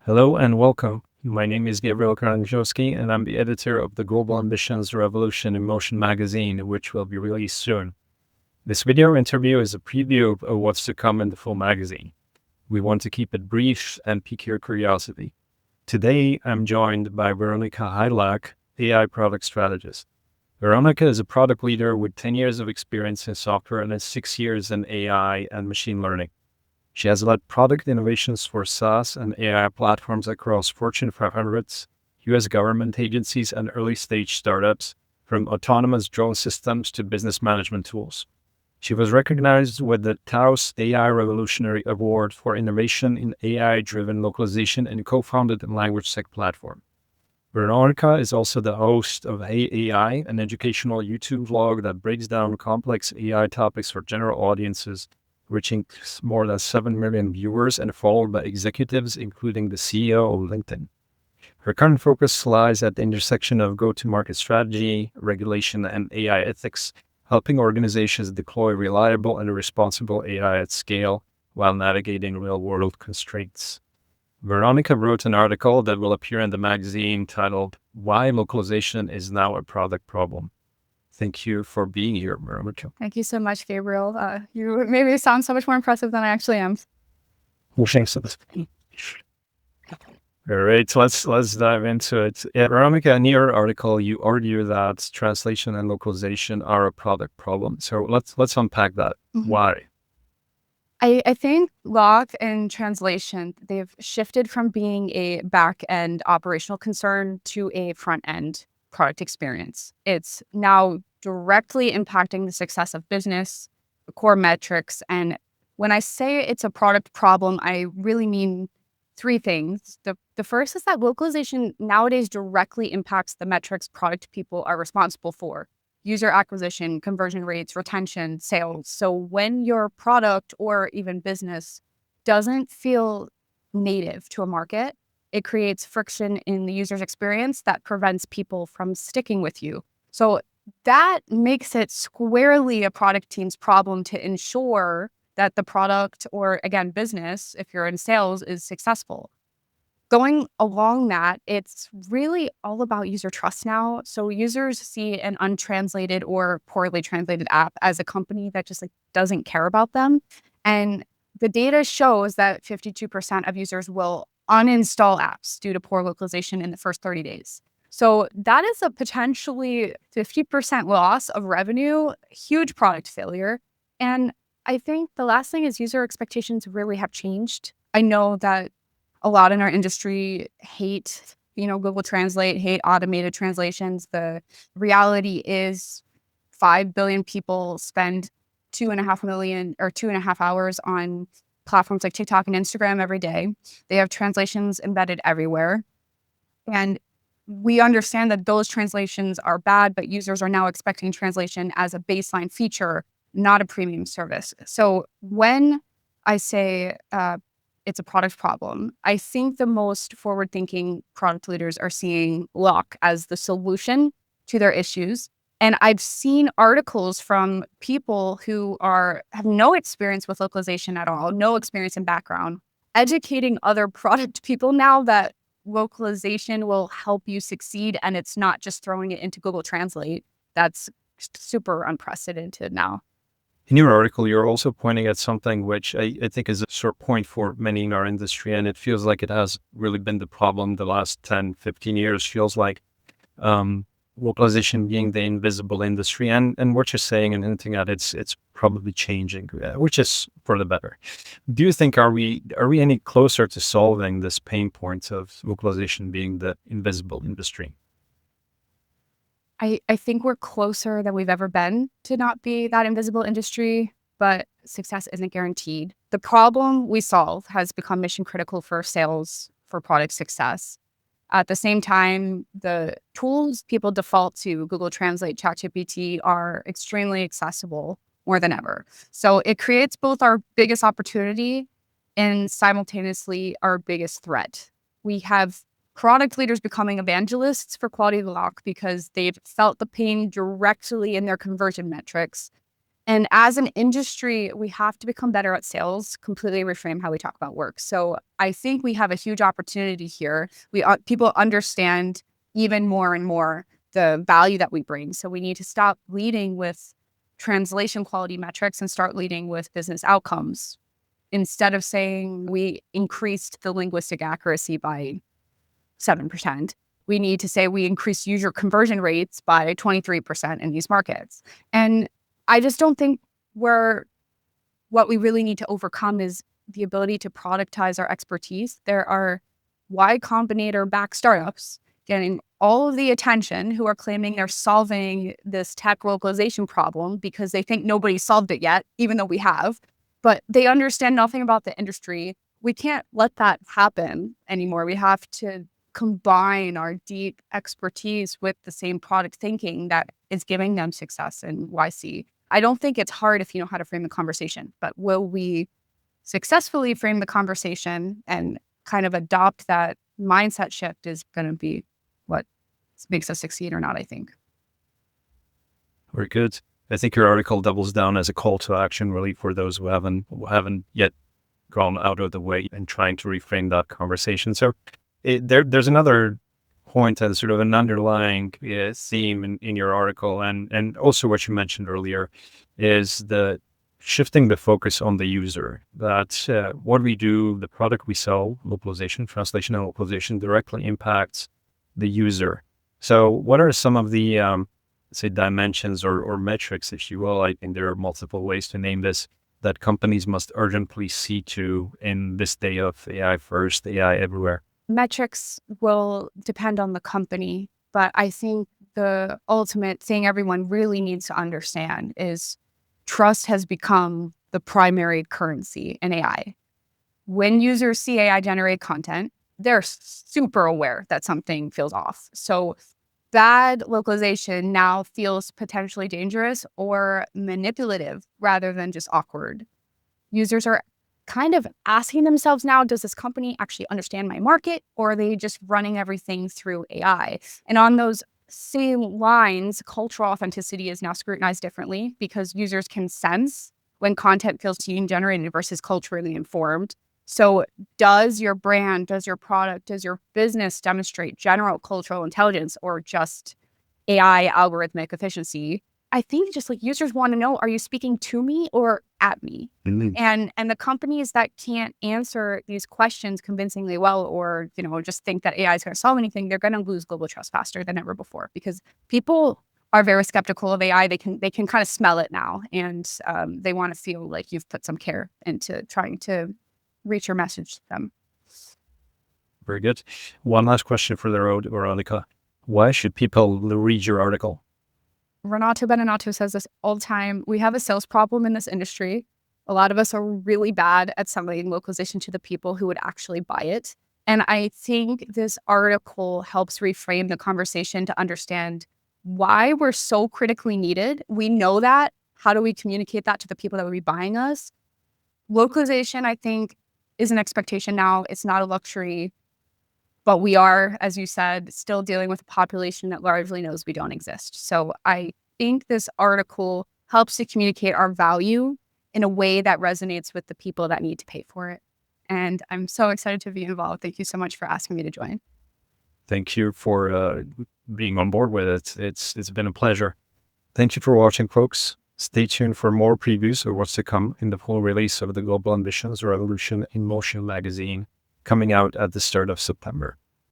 Hello and welcome. My name is Gabriel Karanjowski, and I'm the editor of the Global Ambitions Revolution in Motion magazine, which will be released soon. This video interview is a preview of what's to come in the full magazine. We want to keep it brief and pique your curiosity. Today, I'm joined by Veronica Hylak, AI Product Strategist. Veronica is a product leader with 10 years of experience in software and 6 years in AI and machine learning. She has led product innovations for SaaS and AI platforms across Fortune 500s, US government agencies, and early-stage startups, from autonomous drone systems to business management tools. She was recognized with the Taos AI Revolutionary Award for innovation in AI-driven localization and co-founded a language tech platform. Veronica is also the host of Hey AI, an educational YouTube vlog that breaks down complex AI topics for general audiences, reaching more than 7 million viewers and followed by executives, including the CEO of LinkedIn. Her current focus lies at the intersection of go-to-market strategy, regulation, and AI ethics, helping organizations deploy reliable and responsible AI at scale while navigating real-world constraints. Veronica wrote an article that will appear in the magazine titled "Why Localization is Now a Product Problem." Thank you for being here, Veronica. Thank you so much, Gabriel. You made me sound so much more impressive than I actually am. Well, thanks. All right, let's dive into it. Yeah, Veronica, in your article, you argue that translation and localization are a product problem. So let's unpack that. Why? I think lock and translation, they've shifted from being a back-end operational concern to a front-end product experience. It's now directly impacting the success of business, the core metrics. And when I say it's a product problem, I really mean three things. The first is that localization nowadays directly impacts the metrics product people are responsible for: user acquisition, conversion rates, retention, sales. So when your product or even business doesn't feel native to a market, it creates friction in the user's experience that prevents people from sticking with you. So that makes it squarely a product team's problem to ensure that the product or, again, business, if you're in sales, is successful. Going along that, it's really all about user trust now. So users see an untranslated or poorly translated app as a company that just doesn't care about them. And the data shows that 52% of users will uninstall apps due to poor localization in the first 30 days. So that is a potentially 50% loss of revenue, huge product failure. And I think the last thing is user expectations really have changed. I know that a lot in our industry hate, Google Translate, hate automated translations. The reality is 5 billion people spend 2.5 million or 2.5 hours on platforms like TikTok and Instagram every day. They have translations embedded everywhere. And we understand that those translations are bad, but users are now expecting translation as a baseline feature, not a premium service. So when I say it's a product problem, I think the most forward-thinking product leaders are seeing lock as the solution to their issues. And I've seen articles from people who have no experience with localization at all, no experience in background, educating other product people now that localization will help you succeed, and it's not just throwing it into Google Translate. That's super unprecedented now. In your article, you're also pointing at something which I think is a sore point for many in our industry, and it feels like it has really been the problem the last 10, 15 years. Feels like localization being the invisible industry, and what you're saying and hinting at, it's probably changing, which is for the better. Do you think are we any closer to solving this pain point of localization being the invisible industry? I think we're closer than we've ever been to not be that invisible industry, but success isn't guaranteed. The problem we solve has become mission critical for sales, for product success. At the same time, the tools people default to, Google Translate, ChatGPT, are extremely accessible more than ever. So it creates both our biggest opportunity and simultaneously our biggest threat. We have product leaders becoming evangelists for quality of lock because they've felt the pain directly in their conversion metrics. And as an industry, we have to become better at sales, completely reframe how we talk about work. So I think we have a huge opportunity here. People understand even more and more the value that we bring. So we need to stop leading with translation quality metrics and start leading with business outcomes. Instead of saying we increased the linguistic accuracy by 7%, we need to say we increased user conversion rates by 23% in these markets. And I just don't think what we really need to overcome is the ability to productize our expertise. There are Y Combinator-backed startups getting all of the attention who are claiming they're solving this tech localization problem because they think nobody solved it yet, even though we have. But they understand nothing about the industry. We can't let that happen anymore. We have to combine our deep expertise with the same product thinking that is giving them success in YC. I don't think it's hard if you know how to frame the conversation, but will we successfully frame the conversation and kind of adopt that mindset shift is going to be what makes us succeed or not, I think. Very good. I think your article doubles down as a call to action, really, for those who haven't yet gone out of the way and trying to reframe that conversation. So there's another point and sort of an underlying theme in your article, and also what you mentioned earlier is the shifting the focus on the user. That what we do, the product we sell, localization, translation, and localization directly impacts the user. So what are some of the say dimensions or metrics, if you will? I think there are multiple ways to name this, that companies must urgently see to in this day of AI first, AI everywhere. Metrics will depend on the company, but I think the ultimate thing everyone really needs to understand is trust has become the primary currency in AI. When users see AI generate content, they're super aware that something feels off. So bad localization now feels potentially dangerous or manipulative rather than just awkward. Users are kind of asking themselves now, does this company actually understand my market, or are they just running everything through AI? And on those same lines, cultural authenticity is now scrutinized differently because users can sense when content feels team generated versus culturally informed. So does your brand, does your product, does your business demonstrate general cultural intelligence or just AI algorithmic efficiency? I think just like users want to know, are you speaking to me or at me? Mm-hmm. And the companies that can't answer these questions convincingly well, or just think that AI is going to solve anything, they're going to lose global trust faster than ever before because people are very skeptical of AI. They can kind of smell it now, and they want to feel like you've put some care into trying to reach your message to them. Very good. One last question for the road, Veronica. Why should people read your article? Renato Beninato says this all the time. We have a sales problem in this industry. A lot of us are really bad at selling localization to the people who would actually buy it. And I think this article helps reframe the conversation to understand why we're so critically needed. We know that. How do we communicate that to the people that would be buying us? Localization, I think, is an expectation now. It's not a luxury. But we are, as you said, still dealing with a population that largely knows we don't exist. So I think this article helps to communicate our value in a way that resonates with the people that need to pay for it. And I'm so excited to be involved. Thank you so much for asking me to join. Thank you for being on board with it. It's been a pleasure. Thank you for watching, folks. Stay tuned for more previews of what's to come in the full release of the Global Ambitions Revolution in Motion magazine, coming out at the start of September.